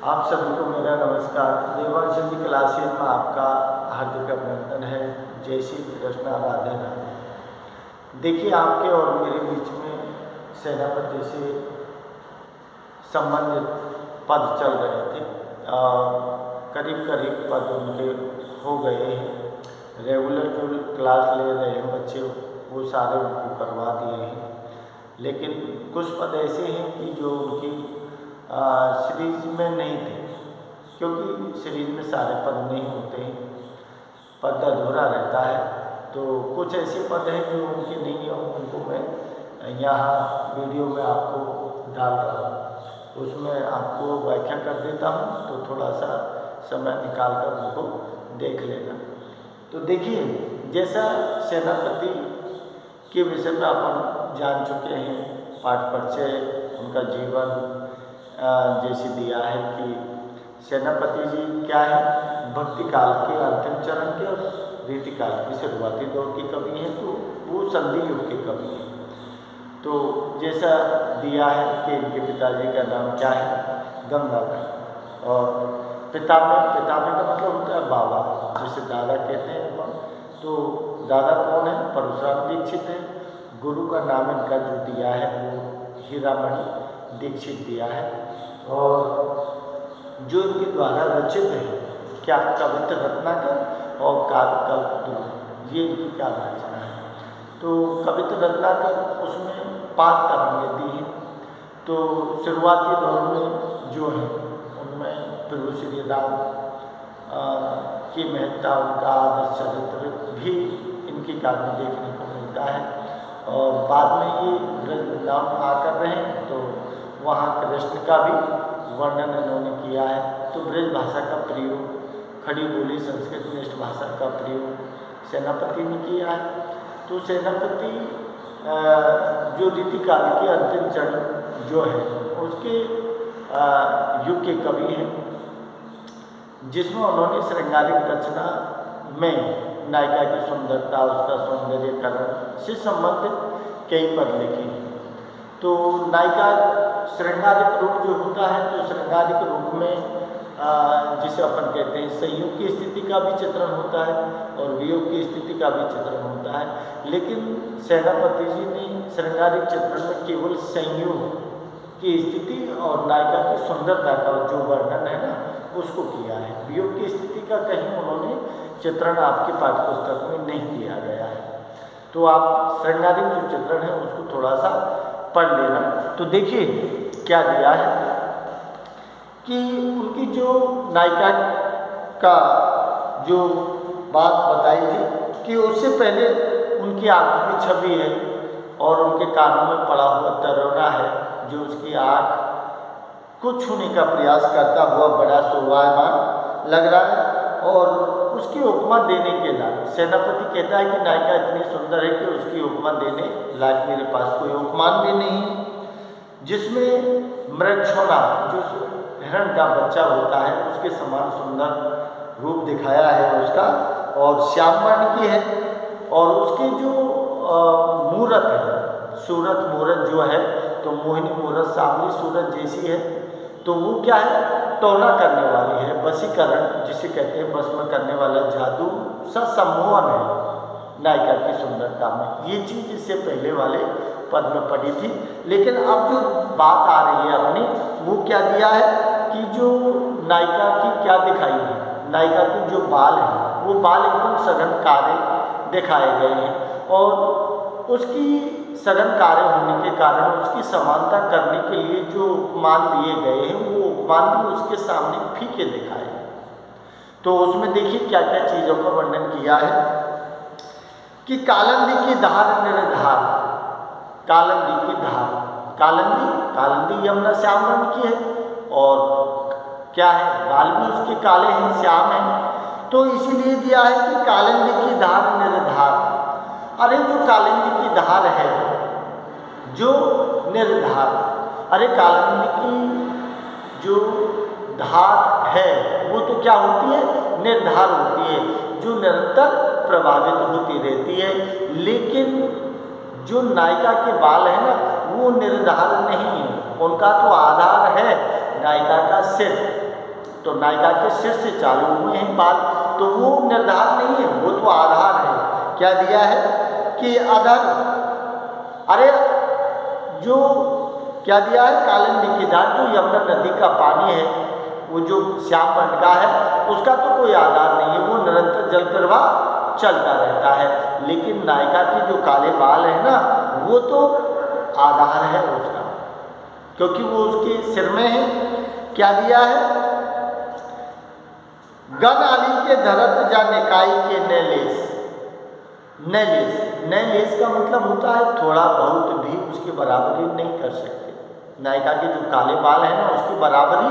आप सभी को मेरा नमस्कार। देवांश हिंदी क्लासेज में आपका हार्दिक अभिनंदन है। जय श्री कृष्ण, राधे राधे। देखिए, आपके और मेरे बीच में सेनापति से संबंधित पद चल रहे थे। करीब करीब पद उनके हो गए हैं। रेगुलर जो क्लास ले रहे हैं बच्चे वो सारे उनको करवा दिए हैं, लेकिन कुछ पद ऐसे हैं कि जो उनकी सीरीज में नहीं थे, क्योंकि सीरीज में सारे पद नहीं होते हैं, पद अधूरा रहता है। तो कुछ ऐसे पद हैं जो उनके नहीं है, उनको मैं यहाँ वीडियो में आपको डाल रहा हूँ। उसमें आपको व्याख्या कर देता हूँ, तो थोड़ा सा समय निकाल कर उनको देख लेना। तो देखिए, जैसा सेनापति के विषय में अपन जान चुके हैं, पाठ परिचय उनका जीवन जैसे दिया है कि सेनापति जी क्या है, भक्ति काल के अंतिम चरण के और रीति काल की शुरुआती दौर की कवि हैं, तो वो संधि युग के कवि हैं। तो जैसा दिया है कि इनके पिताजी का नाम क्या है, गंगाधर, और पितामह का मतलब होता है बाबा, जिसे दादा कहते हैं अपन। तो दादा कौन है? परशुराम दीक्षित है। गुरु का नाम इनका जो दिया है वो हीरामणि दीक्षित दिया है, और जो इनके द्वारा रचित है क्या, कवित्र रत्नाकर और काव्यकल्प, ये इनकी काव्य रचना है। तो कवित्र रत्नाकर उसमें 5 तरंगें दी हैं। तो शुरुआती दौर में जो है उनमें प्रभु श्री राम की महत्ता, उनका आदर्श चरित्र भी इनकी काव्य में देखने को मिलता है। और बाद में ये ब्रज वृंदावन आकर रहे तो वहाँ कृष्ण का भी वर्णन इन्होंने किया है। तो ब्रज भाषा का प्रयोग, खड़ी बोली संस्कृत निष्ठ भाषा का प्रयोग सेनापति ने किया है। तो सेनापति जो रीतिकाल के अंतिम चरण जो है उसके युग के कवि हैं, जिसमें उन्होंने श्रृंगारिक रचना में नायिका की सुंदरता, उसका सौंदर्यकरण से संबंधित कई पद लिखे हैं। तो नायिका श्रृंगारिक रूप जो होता है, तो श्रृंगारिक रूप में जिसे अपन कहते हैं संयोग की स्थिति का भी चित्रण होता है और वियोग की स्थिति का भी चित्रण होता है। लेकिन सेनापति जी ने श्रृंगारिक चित्रण में केवल संयोग की स्थिति और नायिका की सुंदरता का जो वर्णन है ना, उसको किया है। वियोग की स्थिति का कहीं उन्होंने चित्रण आपकी पाठ्यपुस्तक में नहीं दिया गया है। तो आप श्रृंगारिक जो चित्रण है उसको थोड़ा सा पढ़ लेना। तो देखिए क्या दिया है कि उनकी जो नायिका का जो बात बताई थी कि उससे पहले उनकी आँखों की छवि है और उनके कानों में पड़ा हुआ तरोना है, जो उसकी आँख को छूने का प्रयास करता हुआ बड़ा शोभायमान लग रहा है। और उसकी उपमा देने के लायक सेनापति कहता है कि नायिका इतनी सुंदर है कि उसकी उपमा देने लायक मेरे पास कोई उपमान भी नहीं है। जिसमें मृगछोना, जो हिरण का बच्चा होता है, उसके समान सुंदर रूप दिखाया है उसका, और श्याम वर्ण की है। और उसके जो मूरत है, सूरत मूरत जो है, तो मोहिनी मूरत सांवली सूरत जैसी है। तो वो क्या है, टोना करने वाली है, वशीकरण जिसे कहते हैं, बस में करने वाला जादू सा सम्मोहन है नायिका की सुंदरता में। ये चीज़ इससे पहले वाले पद में पड़ी थी। लेकिन अब जो बात आ रही है अपनी, वो क्या दिया है कि जो नायिका की क्या दिखाई है, नायिका के जो बाल हैं वो बाल एकदम सघन काले दिखाए गए हैं, और उसकी सघन कार्य होने के कारण उसकी समानता करने के लिए जो उपमान दिए गए हैं वो उपमान भी उसके सामने फीके दिखाए। तो उसमें देखिए क्या क्या चीज़ों का वर्णन किया है कि कालंदी की धार निर्धार, कालंदी की धार, कालंदी यमुना श्याम रंग की है, और क्या है, बाल भी उसके काले हैं, श्याम हैं। तो इसीलिए दिया है कि कालंदी की धार निर्धार। अरे जो कालिंदी की धार है, जो निर्धार, अरे कालिंदी की जो धार है वो तो क्या होती है, निर्धार होती है, जो निरंतर प्रभावित होती रहती है। लेकिन जो नायिका के बाल है ना, वो निर्धार नहीं है, उनका तो आधार है नायिका का सिर, तो नायिका के सिर से चालू हुए हैं बाल, तो वो निर्धार नहीं है, वो तो आधार है। क्या दिया है कि अधर, अरे जो क्या दिया है, कालिंदी की धार, जो यमुना नदी का पानी है, वो जो श्याम वर्ण का है, उसका तो कोई आधार नहीं है, वो निरंतर जल प्रवाह चलता रहता है। लेकिन नायिका के जो काले बाल है ना, वो तो आधार है उसका, क्योंकि वो उसके सिर में है। क्या दिया है, गण आली के धरत जा निकाई के नैलेस। नैलेस, नैलेस का मतलब होता है थोड़ा बहुत भी उसकी बराबरी नहीं कर सकते। नायिका के जो काले बाल है ना, उसकी बराबरी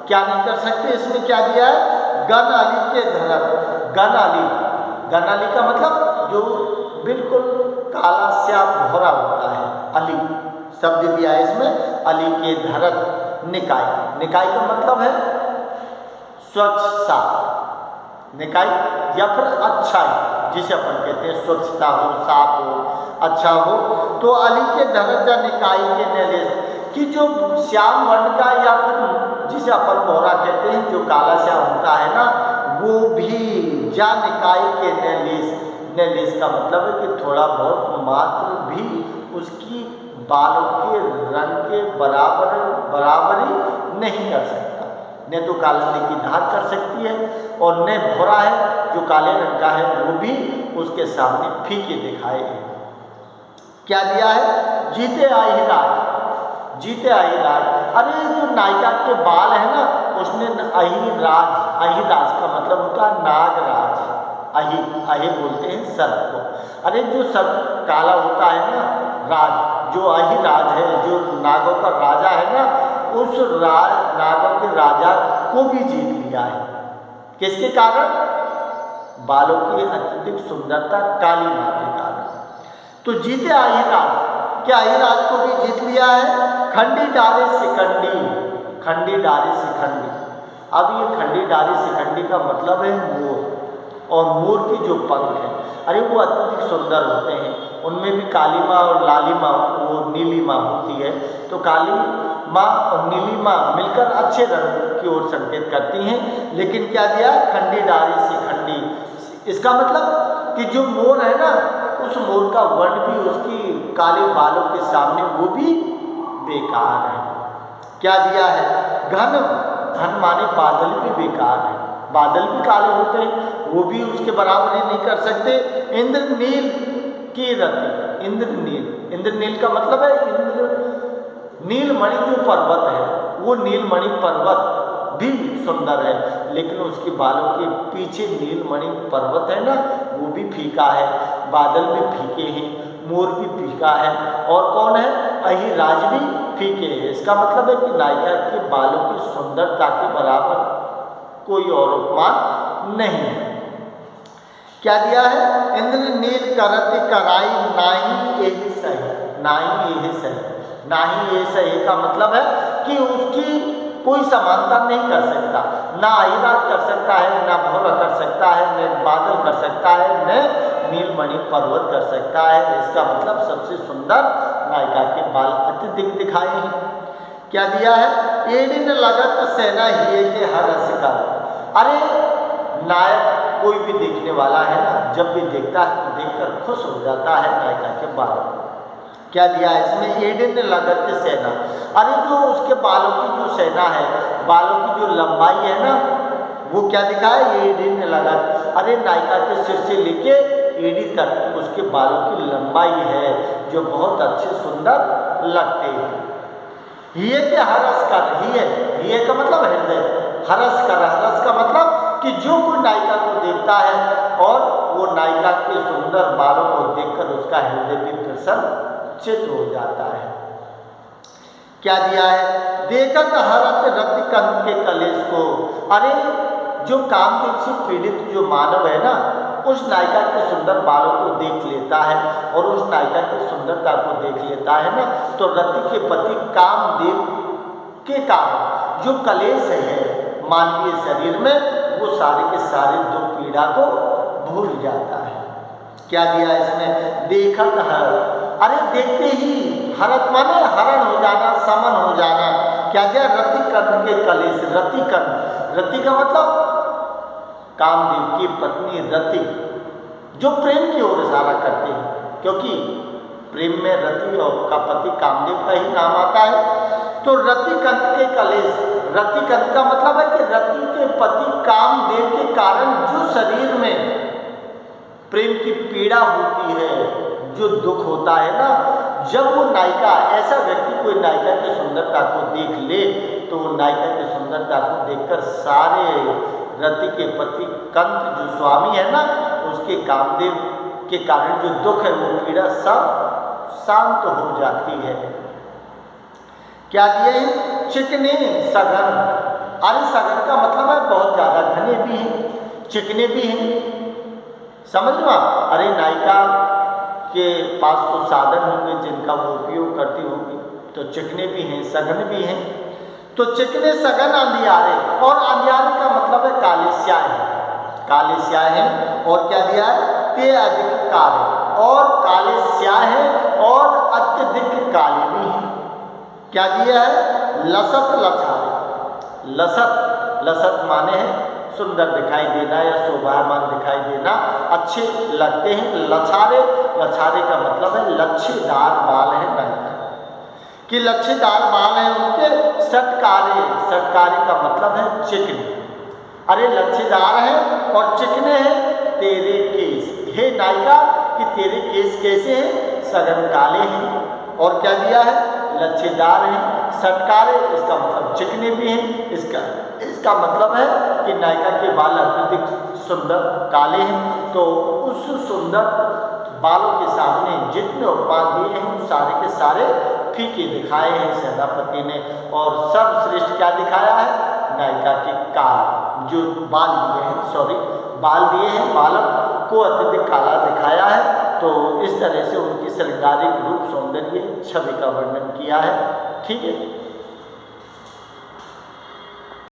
क्या नहीं कर सकते। इसमें क्या दिया है, गण आली के धरत। गण आली, गण आली का मतलब जो बिल्कुल काला स्याह भौरा होता है, अली शब्द दिया है इसमें। अली के धरत निकाय, निकाय का मतलब है स्वच्छ साफ, निकाय या फिर अच्छाई, जिसे अपन कहते हैं स्वच्छता हो, साफ हो, अच्छा हो। तो अली के धरत या निकाय के नैलेस कि जो श्याम वर्ण का या फिर जिसे अपन भौरा कहते हैं, जो काला श्याम होता है ना, वो भी जा निकाय के नैलेस। नैलेस का मतलब है कि थोड़ा बहुत मात्र भी उसकी बालों के रंग के बराबरी नहीं कर सकता। न तो कालिंदी की धार कर सकती है, और न भौरा है जो काले रंग का है, वो भी उसके सामने फीके दिखाए हैं। क्या दिया है, जीते आई राज, जीते आई राज। अरे जो नायिका के बाल है ना, उसने अहिराज, अहिराज का मतलब होता है नागराज, अहि, अहि बोलते हैं सर्प को। अरे जो सर्प काला होता है ना, राज, जो अहिराज है, जो नागों का राजा है ना, उस नागों के राजा को भी जीत लिया है। किसके कारण, बालों की अत्यधिक सुंदरता काली मां के कारण। तो जीते अहिराज, क्या अहिराज को भी जीत लिया है। खंडी डारे शिखंडी, खंडी डारे शिखंडी। अब ये खंडी डारे शिखंडी का मतलब है मोर, और मोर की जो पंख है, अरे वो अत्यधिक सुंदर होते हैं। उनमें भी काली माँ और लाली माँ, वो नीली माँ होती है। तो काली माँ और नीली माँ मिलकर अच्छे रंग की ओर संकेत करती हैं। लेकिन क्या दिया, खंडी डारी शिखंडी, इसका मतलब कि जो मोर है ना, उस मोर का वर्ण भी उसकी काले बालों के सामने वो भी बेकार है। क्या दिया है, घन, घन माने बादल भी बेकार है, बादल भी काले होते हैं, वो भी उसके बराबरी नहीं कर सकते। इंद्रनील की रति, इंद्रनील, इंद्रनील का मतलब है इंद्र, नीलमणि जो पर्वत है, वो नीलमणि पर्वत भी सुंदर है, लेकिन उसके बालों के पीछे नीलमणि पर्वत है ना, वो भी फीका है, बादल भी फीके हैं, मोर भी फीका है, और कौन है, अहिराज भी फीके है। इसका मतलब है कि नायिका के बालों की सुंदरता के बराबर कोई और उपमान नहीं है। क्या दिया है, इंद्र नील करत कराई नाही यही सही, नाही यही सही। नाही ये सही का मतलब है कि उसकी कोई समानता नहीं कर सकता, ना अहिराज कर सकता है, ना भौरा कर सकता है, न बादल कर सकता है, न नीलमणि पर्वत कर सकता है। इसका मतलब सबसे सुंदर नायिका के बाल अत्यधिक दिखाए हैं। क्या दिया है, एडिन लगत सेना ही के हर शिकार। अरे नायक कोई भी देखने वाला है ना, जब भी देखता है तो देखकर खुश हो जाता है नायिका के बालों को। क्या दिया है इसमें, एडिन लगत सेना। अरे जो उसके बालों की जो सेना है, बालों की जो लंबाई है ना, वो क्या दिखा है, एडिन लगत। अरे नायिका के सिर से लेके एडी तक उसके बालों की लंबाई है, जो बहुत अच्छे सुंदर लगते हैं। हिये के हरस कर, हिये का मतलब हृदय, हरस कर, हरस का मतलब कि जो कोई नायिका को देखता है और वो नायिका के सुंदर बालों को देखकर उसका हृदय भी प्रसन्नचित्त हो जाता है। क्या दिया है, देखत हरत रति कंद के कलेश को। अरे जो कामदेव से पीड़ित जो मानव है ना, उस नायिका के सुंदर बालों को देख लेता है और उस नायिका की सुंदरता को देख लेता है ना, तो रति के पति कामदेव के कारण जो कलेश है मानवीय शरीर में, वो सारे के सारे दुख पीड़ा को भूल जाता है। क्या दिया इसमें, देखत हर, अरे देखते ही हरत माने हरण हो जाना, समन हो जाना, क्या दिया, रतिकंद के कलेश। रतिकंद, रति का मतलब कामदेव की पत्नी रति, जो प्रेम की ओर इशारा करते हैं, क्योंकि प्रेम में रति और का पति कामदेव का ही नाम आता है। तो रतिकंद के कलेश, रतिकंद का मतलब है कि रति के पति कामदेव के कारण जो शरीर में प्रेम की पीड़ा होती है, जो दुख होता है ना, जब वो नायिका, ऐसा व्यक्ति कोई नायिका की सुंदरता को देख ले तो वो नायिका की सुंदरता को देखकर सारे रति के पति कंद जो स्वामी है ना, उसके कामदेव के कारण जो दुख है, वो पीड़ा सब शांत हो जाती है। क्या दिए हैं, चिकने सघन। अरे सघन का मतलब है बहुत ज़्यादा घने भी हैं, चिकने भी हैं, समझ लो आप। अरे नायिका के पास कुछ साधन होंगे जिनका वो उपयोग करती होगी, तो चिकने भी हैं, सघन भी हैं। तो चिकने सघन अंधियारे, और अंधियारे का मतलब है काले स्याह, काले स्याह हैं। और क्या दिया है, ते अधिक काले, और काले स्याह हैं और अत्यधिक काले भी हैं। क्या दिया है, लसत लछारे। लसत, लसत माने हैं सुंदर दिखाई देना या शोभायमान दिखाई देना, अच्छे लगते हैं। लछारे, लछारे का मतलब है लच्छेदार बाल है नायिका कि लच्छेदार बाल हैं उनके। सटकारे, सटकारे का मतलब है चिकने। अरे लच्छेदार हैं और चिकने हैं तेरे केस, हे नायिका कि तेरे केस कैसे हैं, सघन काले हैं। और क्या दिया है, लच्छेदार हैं, सटकारे, इसका मतलब चिकने भी हैं। इसका मतलब है कि नायिका के बाल अत्यधिक सुंदर काले हैं। तो उस सुंदर बालों के सामने जितने उपमान दिए हैं वो सारे के सारे फीके दिखाए हैं सेनापति ने। और सर्वश्रेष्ठ क्या दिखाया है, नायिका के काल, जो बाल दिए हैं, सॉरी बाल दिए हैं, बालक को अत्यधिक काला दिखाया है। तो इस तरह से उनकी श्रृंगारिक रूप सौंदर्य छवि का वर्णन किया है। ठीक है।